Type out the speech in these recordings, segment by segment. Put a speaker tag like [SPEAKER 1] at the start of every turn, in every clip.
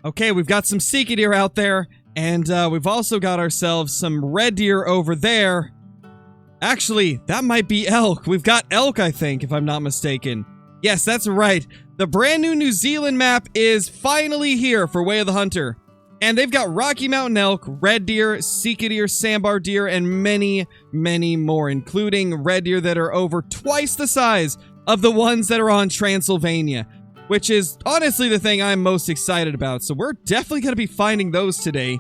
[SPEAKER 1] Okay, we've got some sika deer out there, and we've also got ourselves some red deer over there. Actually, that might be elk. We've got elk, I think, if I'm not mistaken. Yes, that's right. The brand new New Zealand map is finally here for Way of the Hunter. And they've got Rocky Mountain elk, red deer, sika deer, sambar deer, and many, many more, including red deer that are over twice the size of the ones that are on Transylvania, which is honestly the thing I'm most excited about. So we're definitely going to be finding those today,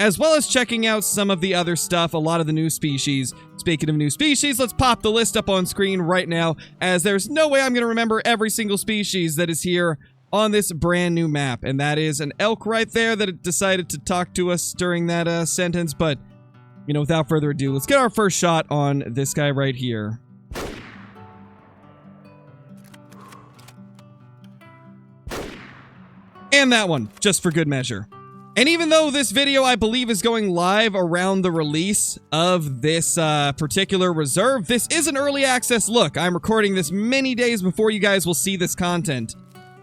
[SPEAKER 1] as well as checking out some of the other stuff, a lot of the new species. Speaking of new species, let's pop the list up on screen right now, as there's no way I'm going to remember every single species that is here on this brand new map. And that is an elk right there that decided to talk to us during that sentence. But, you know, without further ado, let's get our first shot on this guy right here. And that one, just for good measure. And even though this video, I believe, is going live around the release of this particular reserve, this is an early access look. I'm recording this many days before you guys will see this content.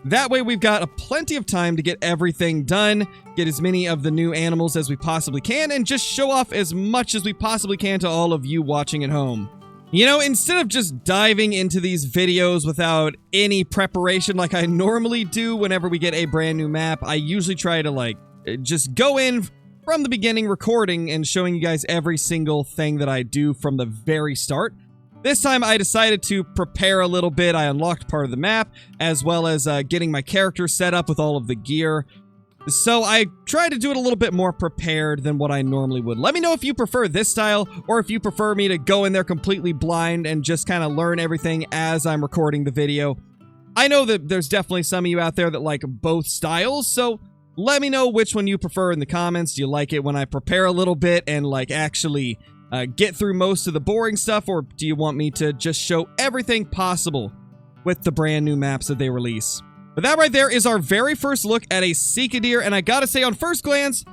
[SPEAKER 1] That way, we've got plenty of time to get everything done, get as many of the new animals as we possibly can, and just show off as much as we possibly can to all of you watching at home. You know, instead of just diving into these videos without any preparation like I normally do whenever we get a brand new map, I usually try to, just go in from the beginning recording and showing you guys every single thing that I do from the very start. This time I decided to prepare a little bit. I unlocked part of the map, as well as getting my character set up with all of the gear. So I tried to do it a little bit more prepared than what I normally would. Let me know if you prefer this style, or if you prefer me to go in there completely blind and just kind of learn everything as I'm recording the video. I know that there's definitely some of you out there that like both styles, so let me know which one you prefer in the comments. Do you like it when I prepare a little bit and actually get through most of the boring stuff, or do you want me to just show everything possible with the brand new maps that they release? But that right there is our very first look at a sika deer, and I gotta say, on first glance,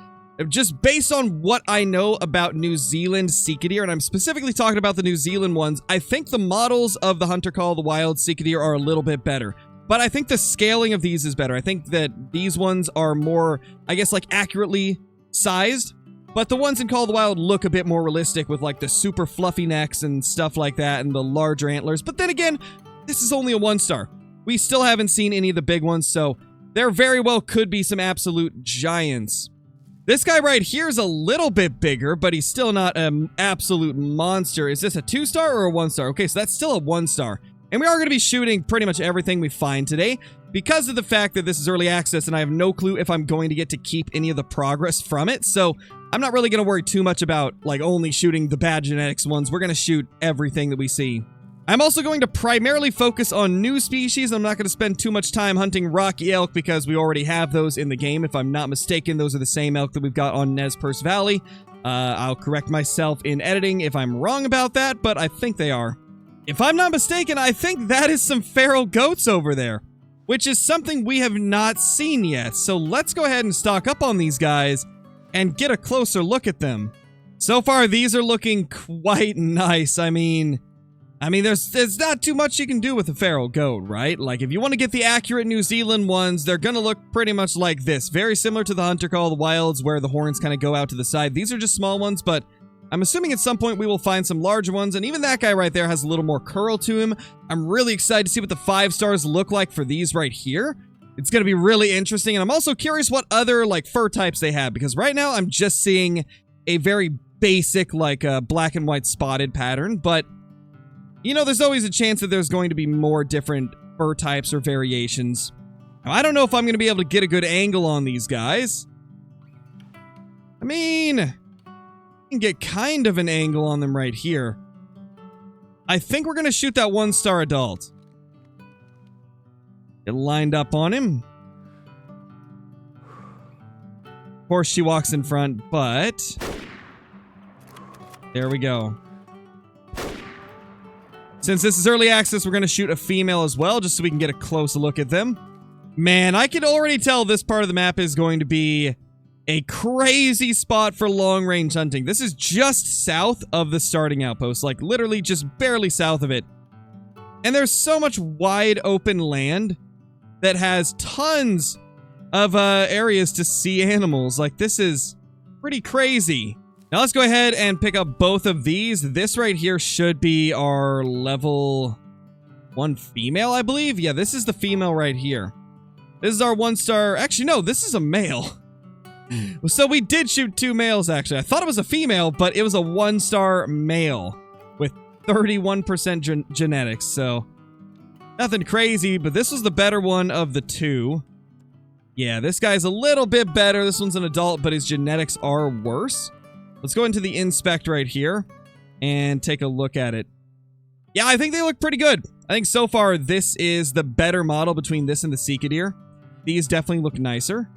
[SPEAKER 1] just based on what I know about New Zealand sika deer, and I'm specifically talking about the New Zealand ones, I think the models of the Hunter Call of the Wild sika deer are a little bit better. But I think the scaling of these is better. I think that these ones are more, I guess, accurately sized. But the ones in Call of the Wild look a bit more realistic with, the super fluffy necks and stuff like that, and the larger antlers. But then again, this is only a 1-star. We still haven't seen any of the big ones, so there very well could be some absolute giants. This guy right here is a little bit bigger, but he's still not an absolute monster. Is this a 2-star or a 1-star? Okay, so that's still a 1-star. And we are going to be shooting pretty much everything we find today, because of the fact that this is early access and I have no clue if I'm going to get to keep any of the progress from it. So I'm not really going to worry too much about only shooting the bad genetics ones. We're going to shoot everything that we see. I'm also going to primarily focus on new species. I'm not going to spend too much time hunting Rocky elk because we already have those in the game. If I'm not mistaken, those are the same elk that we've got on Nez Perce Valley. I'll correct myself in editing if I'm wrong about that, but I think they are. If I'm not mistaken, I think that is some feral goats over there, which is something we have not seen yet. So let's go ahead and stock up on these guys and get a closer look at them. So far, these are looking quite nice. I mean, there's not too much you can do with a feral goat, right? If you want to get the accurate New Zealand ones, they're going to look pretty much like this. Very similar to the Hunter Call of the Wilds, where the horns kind of go out to the side. These are just small ones, but I'm assuming at some point we will find some larger ones, and even that guy right there has a little more curl to him. I'm really excited to see what the 5-stars look like for these right here. It's going to be really interesting, and I'm also curious what other, fur types they have, because right now I'm just seeing a very basic, black and white spotted pattern, but you know, there's always a chance that there's going to be more different fur types or variations. Now, I don't know if I'm going to be able to get a good angle on these guys. I mean, I can get kind of an angle on them right here. I think we're going to shoot that 1-star adult. Get lined up on him. Of course, she walks in front, but there we go. Since this is early access, we're going to shoot a female as well, just so we can get a close look at them. Man, I can already tell this part of the map is going to be a crazy spot for long-range hunting. This is just south of the starting outpost, literally just barely south of it. And there's so much wide open land that has tons of areas to see animals. Like, this is pretty crazy. Now let's go ahead and pick up both of these. This right here should be our level 1 female, I believe. Yeah, this is the female right here. This is our 1-star. Actually, no, this is a male. So we did shoot 2 males, actually. I thought it was a female, but it was a 1-star male with 31% genetics. So nothing crazy, but this was the better one of the 2. Yeah, this guy's a little bit better. This one's an adult, but his genetics are worse. Let's go into the inspect right here and take a look at it. Yeah, I think they look pretty good. I think so far this is the better model between this and the Sika deer. These definitely look nicer.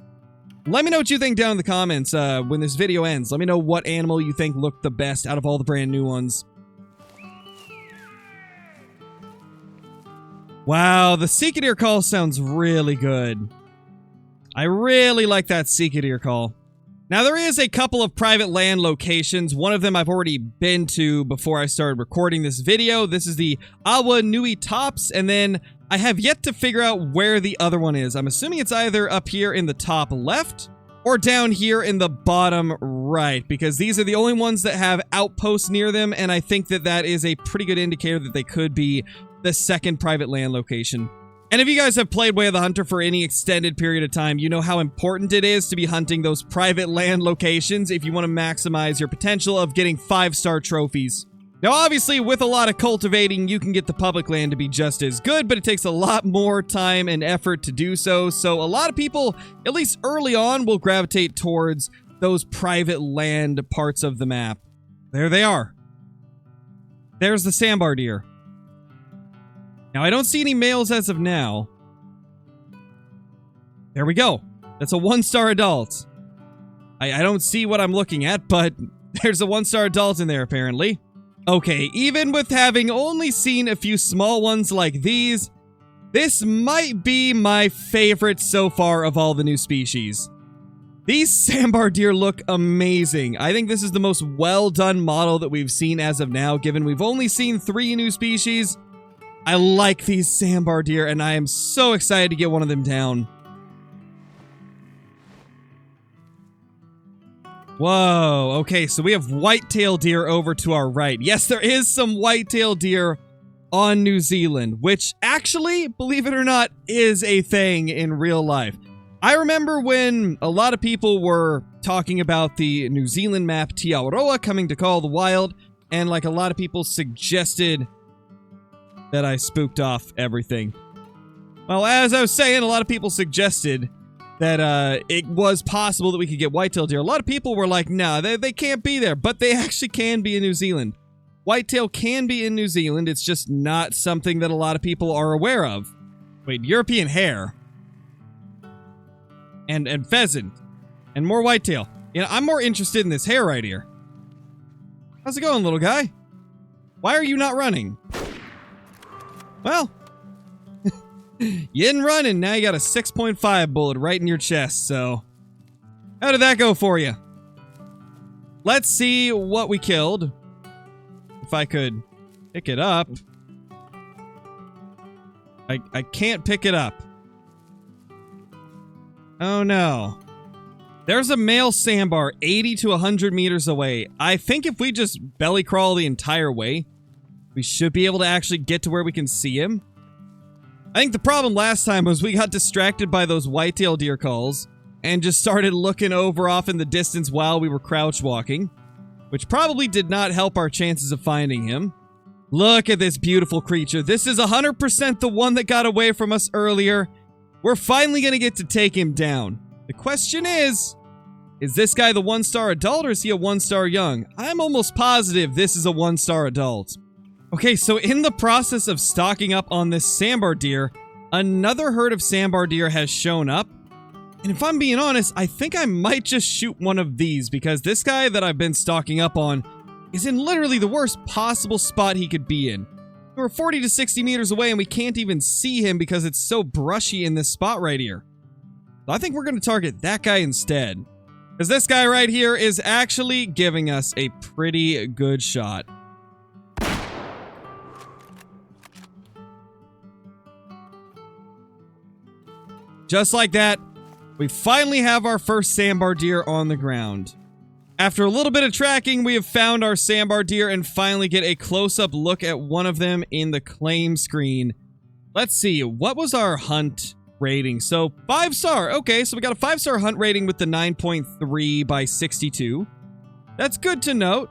[SPEAKER 1] Let me know what you think down in the comments when this video ends. Let me know what animal you think looked the best out of all the brand new ones. Wow, the Sika deer call sounds really good. I really like that Sika deer call. Now, there is a couple of private land locations. One of them I've already been to before I started recording this video. This is the Awa Iti Tops, and then I have yet to figure out where the other one is. I'm assuming it's either up here in the top left or down here in the bottom right, because these are the only ones that have outposts near them, and I think that that is a pretty good indicator that they could be the second private land location. And if you guys have played Way of the Hunter for any extended period of time, you know how important it is to be hunting those private land locations if you want to maximize your potential of getting 5-star trophies. Now, obviously, with a lot of cultivating, you can get the public land to be just as good, but it takes a lot more time and effort to do so. So a lot of people, at least early on, will gravitate towards those private land parts of the map. There they are. There's the Sambar deer. Now, I don't see any males as of now. There we go. That's a 1-star adult. I don't see what I'm looking at, but there's a 1-star adult in there, apparently. Okay, even with having only seen a few small ones like these, this might be my favorite so far of all the new species. These Sambar deer look amazing. I think this is the most well-done model that we've seen as of now, given we've only seen 3 new species. I like these Sambar deer, and I am so excited to get one of them down. Whoa, okay, so we have whitetail deer over to our right. Yes, there is some whitetail deer on New Zealand, which actually, believe it or not, is a thing in real life. I remember when a lot of people were talking about the New Zealand map Te Awaroa coming to Call the Wild, and like a lot of people suggested that I spooked off everything. Well, as I was saying, a lot of people suggested that it was possible that we could get whitetail deer. A lot of people were like, nah, they can't be there, but they actually can be in New Zealand. Whitetail can be in New Zealand, it's just not something that a lot of people are aware of. Wait, European hare. And pheasant. And more whitetail. You know, I'm more interested in this hare right here. How's it going, little guy? Why are you not running? Well, you didn't run, and now you got a 6.5 bullet right in your chest, so how did that go for you? Let's see what we killed. If I could pick it up. I can't pick it up. Oh no. There's a male Sambar 80 to 100 meters away. I think if we just belly crawl the entire way, we should be able to actually get to where we can see him. I think the problem last time was we got distracted by those whitetail deer calls and just started looking over off in the distance while we were crouch walking, which probably did not help our chances of finding him. Look at this beautiful creature. This is 100% the one that got away from us earlier. We're finally going to get to take him down. The question is this guy the 1-star adult or is he a 1-star young? I'm almost positive this is a 1-star adult. Okay, so in the process of stocking up on this Sambar deer, another herd of Sambar deer has shown up. And if I'm being honest, I think I might just shoot one of these because this guy that I've been stocking up on is in literally the worst possible spot he could be in. We're 40 to 60 meters away and we can't even see him because it's so brushy in this spot right here. So I think we're going to target that guy instead. Because this guy right here is actually giving us a pretty good shot. Just like that, We finally have our first Sambar deer on the ground. After a little bit of tracking, we have found our Sambar deer and finally get a close-up look at one of them in the claim screen. Let's see, what was our hunt rating? So 5-star. Okay, so we got a 5-star hunt rating with the 9.3 by 62. That's good to note.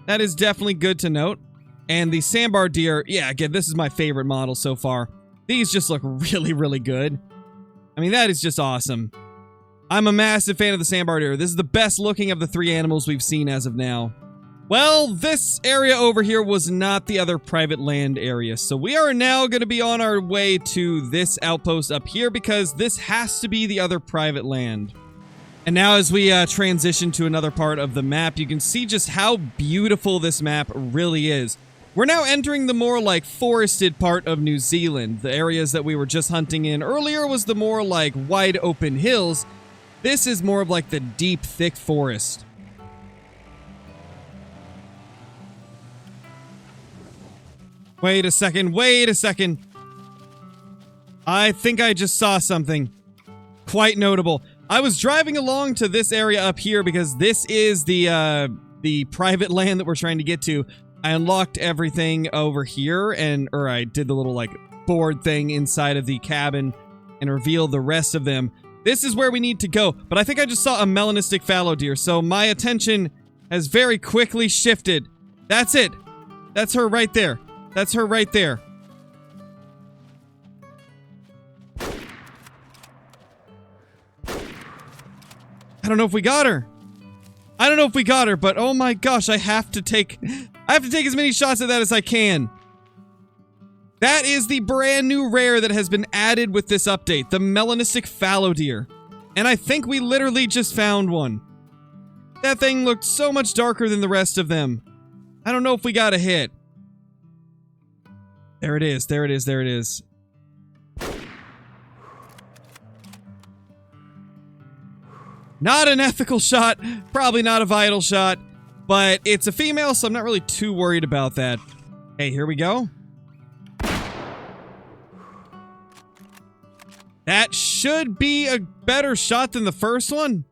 [SPEAKER 1] That is definitely good to note. And the Sambar deer, yeah, again, this is my favorite model so far. These just look really, really good. I mean, that is just awesome. I'm a massive fan of the Sambar deer. This is the best looking of the 3 animals we've seen as of now. Well, this area over here was not the other private land area, so we are now going to be on our way to this outpost up here because this has to be the other private land. And now as we transition to another part of the map, you can see just how beautiful this map really is. We're now entering the more like forested part of New Zealand. The areas that we were just hunting in earlier was the more like wide open hills. This is more of like the deep, thick forest. Wait a second, wait a second. I think I just saw something quite notable. I was driving along to this area up here because this is the private land that we're trying to get to. I unlocked everything over here or I did the little like board thing inside of the cabin and revealed the rest of them. This is where we need to go, but I think I just saw a melanistic fallow deer, so my attention has very quickly shifted. That's it. That's her right there. That's her right there. I don't know if we got her. I don't know if we got her, but oh my gosh, I have to take as many shots at that as I can. That is the brand new rare that has been added with this update, the Melanistic Fallow deer. And I think we literally just found one. That thing looked so much darker than the rest of them. I don't know if we got a hit. There it is, there it is, there it is. Not an ethical shot, probably not a vital shot, but it's a female, so I'm not really too worried about that. Hey, here we go. That should be a better shot than the first one.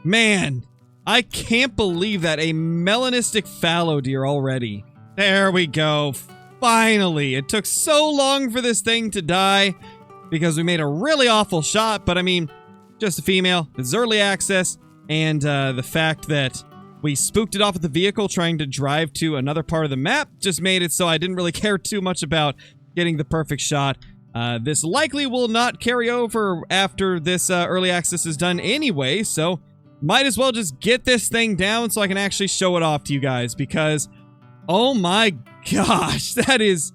[SPEAKER 1] Man, I can't believe that. A melanistic fallow deer already. There we go. Finally. It took so long for this thing to die because we made a really awful shot, but I mean, just a female. It's early access, and the fact that we spooked it off with the vehicle trying to drive to another part of the map just made it so I didn't really care too much about getting the perfect shot. This likely will not carry over after this early access is done anyway, so might as well just get this thing down so I can actually show it off to you guys, because oh my gosh, that is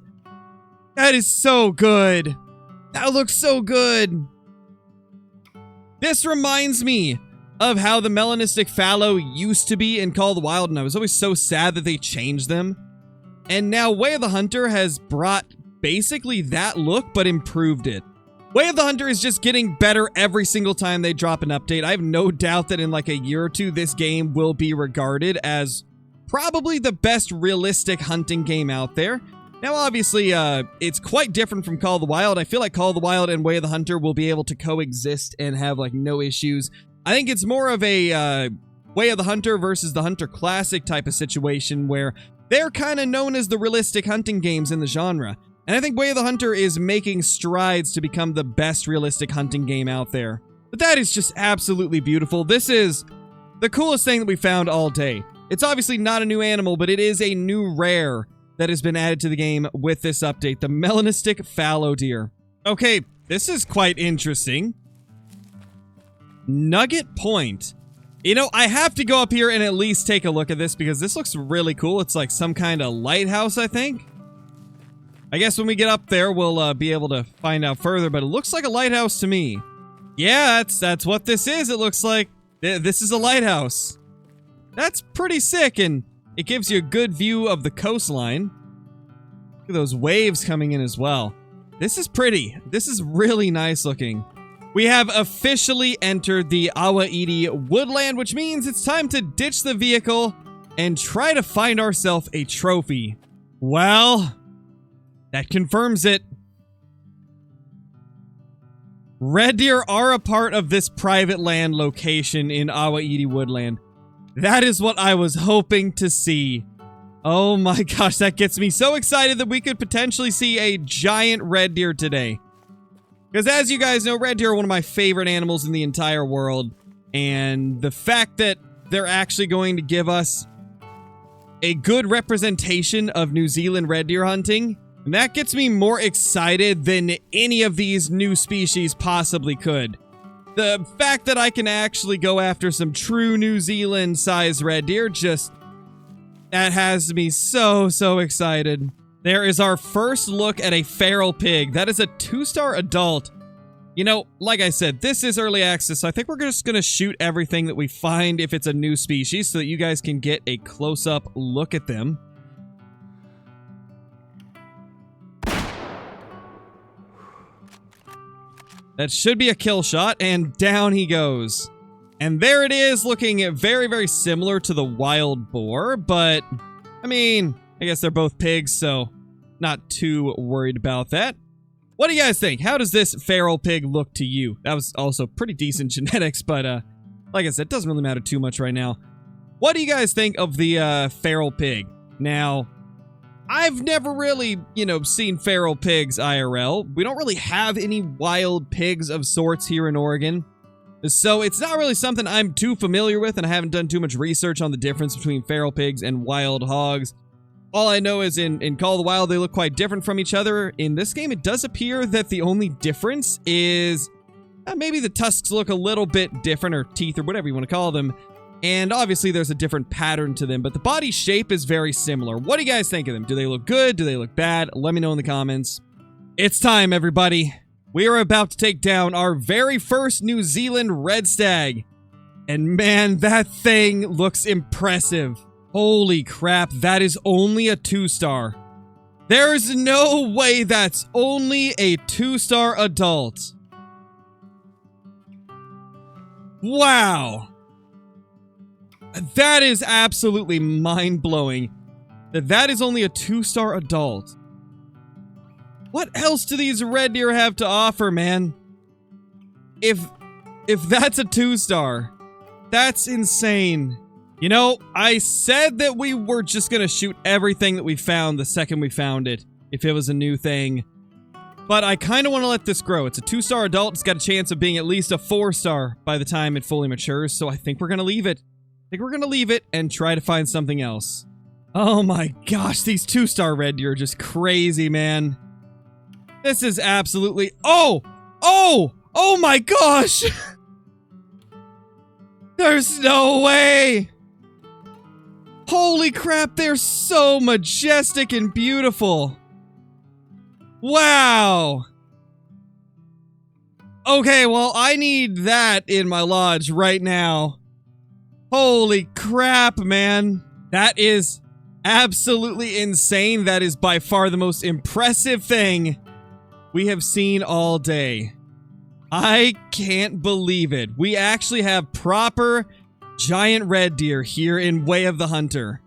[SPEAKER 1] so good. That looks so good. This reminds me of how the Melanistic Fallow used to be in Call of the Wild, and I was always so sad that they changed them. And now Way of the Hunter has brought basically that look, but improved it. Way of the Hunter is just getting better every single time they drop an update. I have no doubt that in like a year or two, this game will be regarded as probably the best realistic hunting game out there. Now, obviously, it's quite different from Call of the Wild. I feel like Call of the Wild and Way of the Hunter will be able to coexist and have like no issues. I think it's more of a Way of the Hunter versus the Hunter Classic type of situation where they're kind of known as the realistic hunting games in the genre. And I think Way of the Hunter is making strides to become the best realistic hunting game out there. But that is just absolutely beautiful. This is the coolest thing that we found all day. It's obviously not a new animal, but it is a new rare that has been added to the game with this update, the Melanistic Fallow deer. Okay, this is quite interesting. Nugget Point. You know, I have to go up here and at least take a look at this because this looks really cool. It's like some kind of lighthouse, I think. I guess when we get up there, we'll be able to find out further, but it looks like a lighthouse to me. Yeah, that's what this is. It looks like this is a lighthouse. That's pretty sick, and it gives you a good view of the coastline. Look at those waves coming in as well. This is pretty. This is really nice looking. We have officially entered the Awa Iti woodland, which means it's time to ditch the vehicle and try to find ourselves a trophy. Well, that confirms it. Red deer are a part of this private land location in Awa Iti woodland. That is what I was hoping to see. Oh my gosh, that gets me so excited that we could potentially see a giant red deer today. Because as you guys know, red deer are one of my favorite animals in the entire world. And the fact that they're actually going to give us a good representation of New Zealand red deer hunting, and that gets me more excited than any of these new species possibly could. The fact that I can actually go after some true New Zealand sized red deer that has me so excited. There is our first look at a feral pig. That is a 2-star adult. You know, like I said, this is early access, so I think we're just gonna shoot everything that we find if it's a new species so that you guys can get a close-up look at them. That should be a kill shot, and down he goes. And there it is, looking very similar to the wild boar, but, I mean, I guess they're both pigs, so not too worried about that. What do you guys think? How does this feral pig look to you? That was also pretty decent genetics, but, like I said, it doesn't really matter too much right now. What do you guys think of the, feral pig? Now, I've never really, you know, seen feral pigs IRL. We don't really have any wild pigs of sorts here in Oregon. So it's not really something I'm too familiar with, and I haven't done too much research on the difference between feral pigs and wild hogs. All I know is in Call of the Wild, they look quite different from each other. In this game, it does appear that the only difference is maybe the tusks look a little bit different, or teeth, or whatever you want to call them. And obviously, there's a different pattern to them, but the body shape is very similar. What do you guys think of them? Do they look good? Do they look bad? Let me know in the comments. It's time, everybody. We are about to take down our very first New Zealand red stag. And man, that thing looks impressive. Holy crap, that is only a 2-star. There is no way that's only a 2-star adult. Wow. That is absolutely mind-blowing. That is only a 2-star adult. What else do these red deer have to offer, man? If that's a 2-star, that's insane. You know, I said that we were just gonna shoot everything that we found the second we found it, if it was a new thing. But I kind of want to let this grow. It's a 2-star adult. It's got a chance of being at least a 4-star by the time it fully matures, so I think we're gonna leave it. I think we're gonna leave it and try to find something else. Oh my gosh, these 2-star red deer are just crazy, man. This is absolutely... Oh my gosh! There's no way! Holy crap, they're so majestic and beautiful. Wow. Okay, well, I need that in my lodge right now. Holy crap, man. That is absolutely insane. That is by far the most impressive thing we have seen all day. I can't believe it. We actually have proper giant red deer here in Way of the Hunter.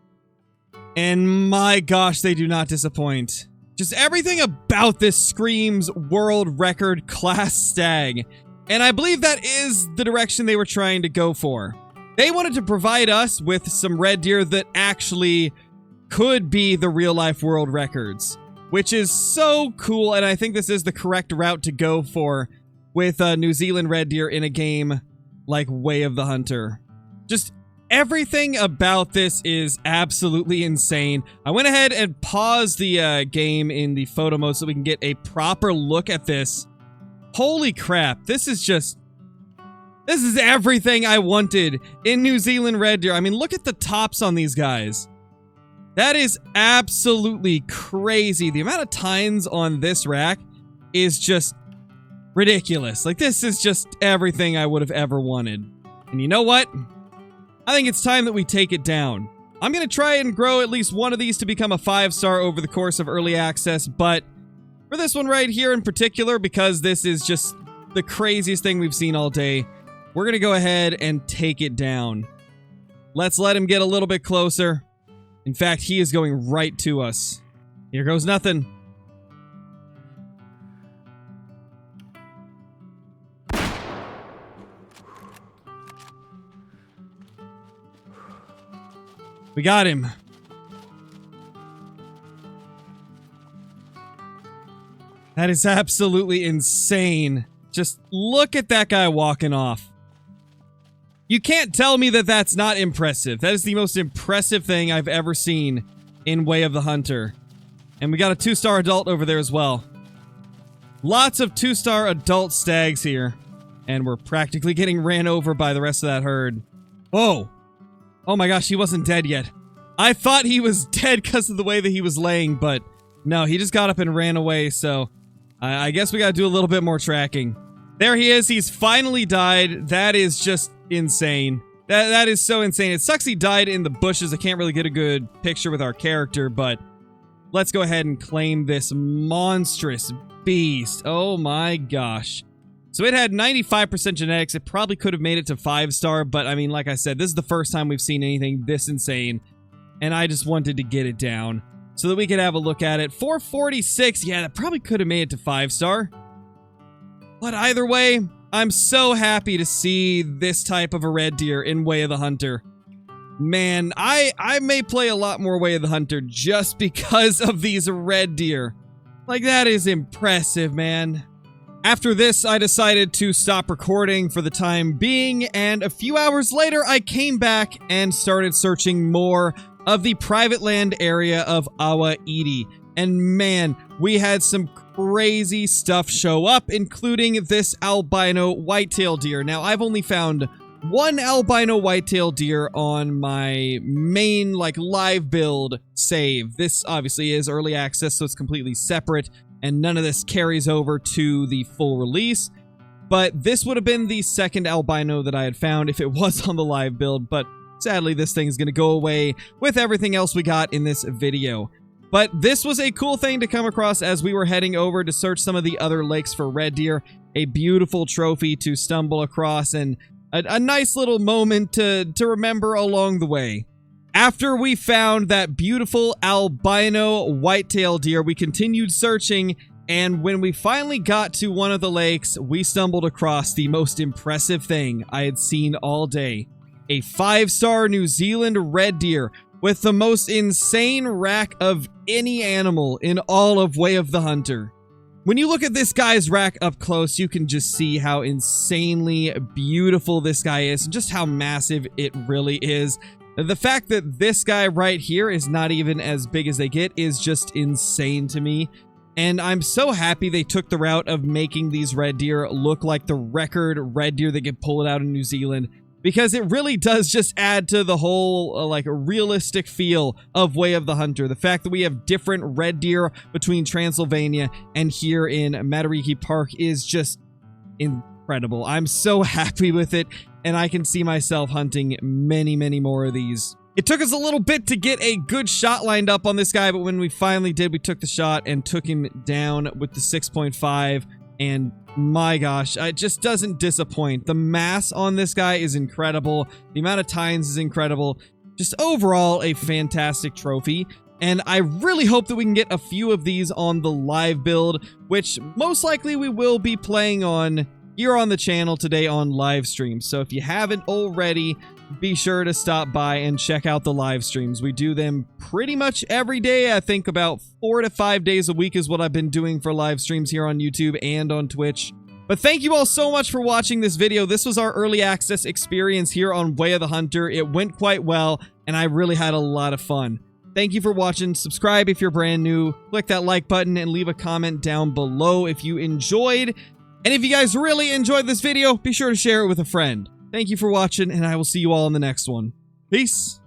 [SPEAKER 1] And my gosh, they do not disappoint. Just everything about this screams world record class stag. And I believe that is the direction they were trying to go for. They wanted to provide us with some red deer that actually could be the real life world records, which is so cool. And I think this is the correct route to go for with New Zealand red deer in a game like Way of the Hunter. Just everything about this is absolutely insane. I went ahead and paused the game in the photo mode so we can get a proper look at this. Holy crap, this is everything I wanted in New Zealand red deer. I mean, look at the tops on these guys. That is absolutely crazy. The amount of tines on this rack is just ridiculous. Like, this is just everything I would have ever wanted. And you know what? I think it's time that we take it down. I'm going to try and grow at least one of these to become a 5-star over the course of early access, but for this one right here in particular, because this is just the craziest thing we've seen all day, we're going to go ahead and take it down. Let's let him get a little bit closer. In fact, he is going right to us. Here goes nothing. We got him. That is absolutely insane. Just look at that guy walking off. You can't tell me that that's not impressive. That is the most impressive thing I've ever seen in Way of the Hunter. And we got a 2-star adult over there as well. Lots of 2-star adult stags here. And we're practically getting ran over by the rest of that herd. Whoa. Oh my gosh, he wasn't dead yet. I thought he was dead because of the way that he was laying, but no, he just got up and ran away, so I guess we gotta do a little bit more tracking. There he is. He's finally died. That is just insane. That is so insane. It sucks he died in the bushes. I can't really get a good picture with our character, but let's go ahead and claim this monstrous beast. Oh my gosh. So it had 95% genetics. It probably could have made it to 5-star, but I mean, like I said, this is the first time we've seen anything this insane, and I just wanted to get it down so that we could have a look at it. 446, yeah, that probably could have made it to 5-star. But either way, I'm so happy to see this type of a red deer in Way of the Hunter. Man, I may play a lot more Way of the Hunter just because of these red deer. Like, that is impressive, man. After this, I decided to stop recording for the time being, and a few hours later, I came back and started searching more of the private land area of Awa Iti. And man, we had some crazy stuff show up, including this albino whitetail deer. Now, I've only found one albino whitetail deer on my main, live build save. This obviously is early access, so it's completely separate, and none of this carries over to the full release. But this would have been the second albino that I had found if it was on the live build, but sadly, this thing is going to go away with everything else we got in this video. But this was a cool thing to come across as we were heading over to search some of the other lakes for red deer. A beautiful trophy to stumble across, and a nice little moment to remember along the way. After we found that beautiful albino whitetail deer, we continued searching, and when we finally got to one of the lakes, we stumbled across the most impressive thing I had seen all day. A 5-star New Zealand red deer with the most insane rack of any animal in all of Way of the Hunter. When you look at this guy's rack up close, you can just see how insanely beautiful this guy is, and just how massive it really is. The fact that this guy right here is not even as big as they get is just insane to me. And I'm so happy they took the route of making these red deer look like the record red deer that get pulled out in New Zealand, because it really does just add to the whole, a realistic feel of Way of the Hunter. The fact that we have different red deer between Transylvania and here in Matariki Park is just incredible. I'm so happy with it, and I can see myself hunting many, many more of these. It took us a little bit to get a good shot lined up on this guy, but when we finally did, we took the shot and took him down with the 6.5, and my gosh, it just doesn't disappoint. The mass on this guy is incredible. The amount of tines is incredible. Just overall, a fantastic trophy. And I really hope that we can get a few of these on the live build, which most likely we will be playing on here on the channel today on live stream. So if you haven't already, be sure to stop by and check out the live streams. We do them pretty much every day. I think about 4 to 5 days a week is what I've been doing for live streams here on YouTube and on Twitch. But thank you all so much for watching this video. This was our early access experience here on Way of the Hunter. It went quite well, and I really had a lot of fun. Thank you for watching. Subscribe if you're brand new. Click that like button and leave a comment down below if you enjoyed. And if you guys really enjoyed this video, be sure to share it with a friend. Thank you for watching, and I will see you all in the next one. Peace!